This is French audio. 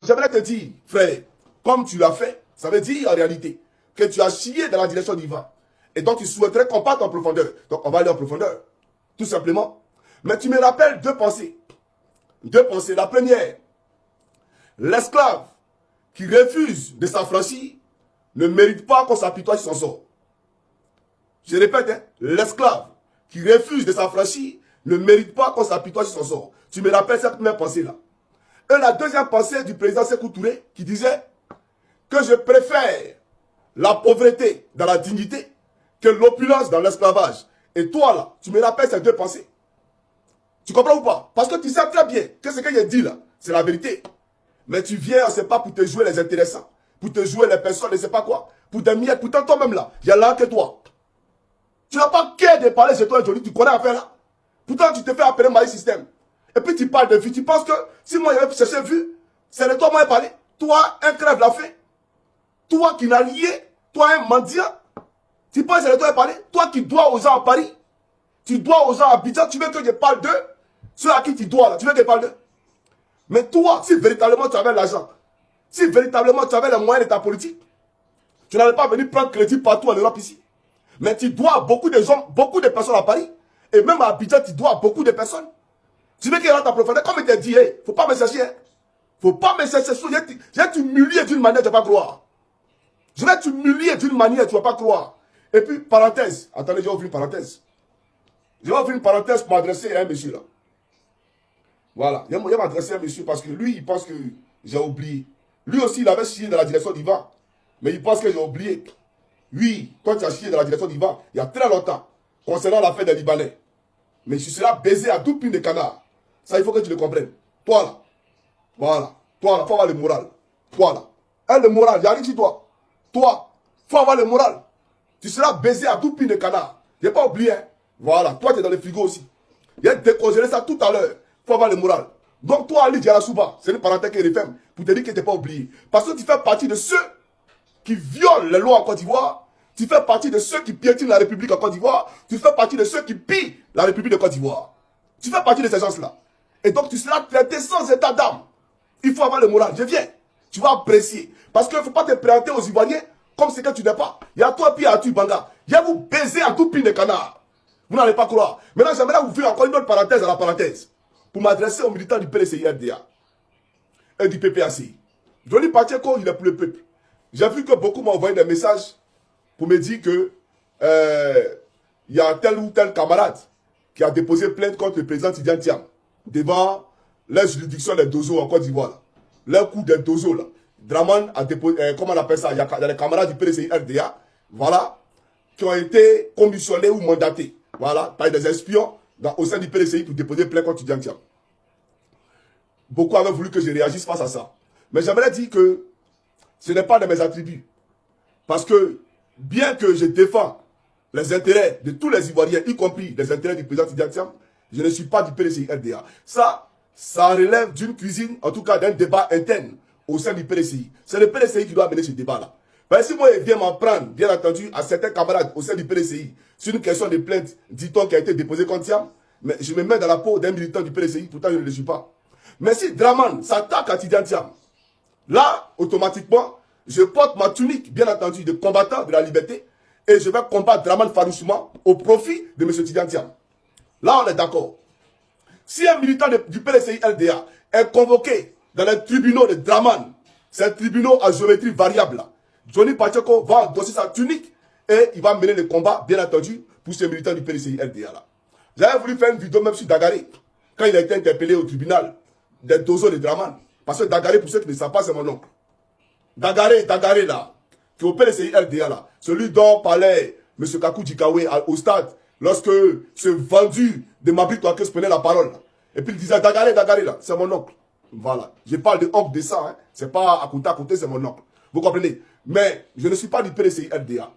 j'aimerais te dire, frère, comme tu l'as fait, ça veut dire en réalité que tu as chié dans la direction d'Ivan. Et donc tu souhaiterais qu'on parte en profondeur. Donc on va aller en profondeur. Tout simplement. Mais tu me rappelles deux pensées. Deux pensées. La première, l'esclave qui refuse de s'affranchir ne mérite pas qu'on s'apitoie sur son sort. Je répète, hein, l'esclave qui refuse de s'affranchir ne mérite pas qu'on s'apitoie sur son sort. Tu me rappelles cette première pensée-là. Et la deuxième pensée du président Sékou Touré qui disait que je préfère la pauvreté dans la dignité que l'opulence dans l'esclavage. Et toi là, tu me rappelles ces deux pensées. Tu comprends ou pas? Parce que tu sais très bien que ce que j'ai dit là, c'est la vérité. Mais tu viens, on ne sait pas, pour te jouer les intéressants, pour te jouer les personnes, je ne sais pas quoi, pour te miettes. Pourtant toi-même là, il y a là que toi. Tu n'as pas qu'à de parler chez toi aujourd'hui, tu connais l'affaire là. Pourtant tu te fais appeler Maï Système. Et puis tu parles de vie, tu penses que si moi j'avais cherché vue, c'est de toi moi parlé. Toi, un crève l'a fait. Toi qui n'as lié, toi un mendiant. Tu penses que c'est de toi parler. Toi qui dois aux gens à Paris, tu dois aux gens à Abidjan, tu veux que je parle d'eux. Ceux à qui tu dois là, tu veux que je parle d'eux. Mais toi, si véritablement tu avais l'argent, si véritablement tu avais les moyens de ta politique, tu n'allais pas venir prendre crédit partout en Europe ici. Mais tu dois à beaucoup de gens, beaucoup de personnes à Paris. Et même à Abidjan, tu dois à beaucoup de personnes. Tu veux qu'il rentre en profondeur. Comme il t'a dit, hey, faut pas me chercher. Hein. Faut pas me chercher. Je vais t'humilier d'une manière, tu ne vas pas croire. Je vais t'humilier d'une manière, tu ne vas pas croire. Et puis, parenthèse. Attendez, je vais ouvrir une parenthèse. Je vais ouvrir une parenthèse pour m'adresser à un monsieur là. Voilà. Je vais m'adresser à un monsieur parce que lui, il pense que j'ai oublié. Lui aussi, il avait chié dans la direction d'Ivan. Mais il pense que j'ai oublié. Oui, toi, tu as chié dans la direction d'Ivan il y a très longtemps. Concernant l'affaire des Libanais. Mais tu seras baisé à tout pin de canard. Ça, il faut que tu le comprennes. Toi là. Voilà. Toi là, il faut avoir le moral. Toi là. Hein, le moral, j'arrive chez toi. Toi, il faut avoir le moral. Tu seras baisé à tout pin de canard. Je n'ai pas oublié. Hein. Voilà. Toi, tu es dans le frigo aussi. J'ai décongelé ça tout à l'heure. Il faut avoir le moral. Donc, toi, Ali Diarasouba, c'est une parenthèse qui est referme pour te dire que tu n'es pas oublié. Parce que tu fais partie de ceux qui violent les lois en Côte d'Ivoire. Tu fais partie de ceux qui piétinent la République en Côte d'Ivoire. Tu fais partie de ceux qui pillent la République de Côte d'Ivoire. Tu fais partie de ces gens-là. Et donc, tu seras traité sans état d'âme. Il faut avoir le moral. Je viens. Tu vas apprécier. Parce qu'il ne faut pas te présenter aux Ivoiriens comme ce que tu n'es pas. Il y a toi, puis il y a tu, Banga. Je vais vous baiser en tout pin de canard. Vous n'allez pas croire. Maintenant, j'aimerais vous faire encore une autre parenthèse à la parenthèse. Pour m'adresser aux militants du PLCI-RDA et du PPAC. Johnny Pacheco, il est pour le peuple. J'ai vu que beaucoup m'ont envoyé des messages pour me dire que il y a tel ou tel camarade qui a déposé plainte contre le président Tidiane Thiam devant la juridiction des Dozo en Côte d'Ivoire. Le coup des Dozo là. Draman a déposé, comment on appelle ça, il y a les camarades du PLCI RDA, voilà, qui ont été commissionnés ou mandatés, voilà, par des espions au sein du PLCI pour déposer plainte contre Tidiane Thiam. Beaucoup avaient voulu que je réagisse face à ça. Mais j'aimerais dire que ce n'est pas de mes attributs. Parce que, bien que je défends les intérêts de tous les Ivoiriens, y compris les intérêts du président Tidiane Thiam, je ne suis pas du PLCI-RDA. Ça relève d'une cuisine, en tout cas d'un débat interne au sein du PLCI. C'est le PLCI qui doit mener ce débat-là. Parce que si moi, je viens m'en prendre, bien entendu, à certains camarades au sein du PLCI, sur une question de plainte, dit-on, qui a été déposée contre Thiam, mais je me mets dans la peau d'un militant du PLCI, pourtant je ne le suis pas. Mais si Draman s'attaque à Tidiane Thiam, là, automatiquement, je porte ma tunique, bien entendu, de combattant de la liberté, et je vais combattre Draman farouchement au profit de M. Tidiane Thiam. Là, on est d'accord. Si un militant du PLCI-LDA est convoqué dans les tribunaux de Draman, c'est un tribunal à géométrie variable, là. Johnny Pacheco va endosser sa tunique et il va mener le combat, bien entendu, pour ce militant du PLCI-LDA, là. J'avais voulu faire une vidéo même sur Dagaré, quand il a été interpellé au tribunal des Dozo de Draman. Parce que Dagaré, pour ceux qui ne savent pas, c'est mon oncle. Dagaré là, qui est au PLCI-RDA là, celui dont parlait M. Kakou Djikawe au stade, lorsque ce vendu de Mabri Touakes prenait la parole. Là. Et puis il disait Dagaré là, c'est mon oncle. Voilà. Je parle de oncle de ça, hein. C'est pas à côté, c'est mon oncle. Vous comprenez? Mais je ne suis pas du PLCI-RDA.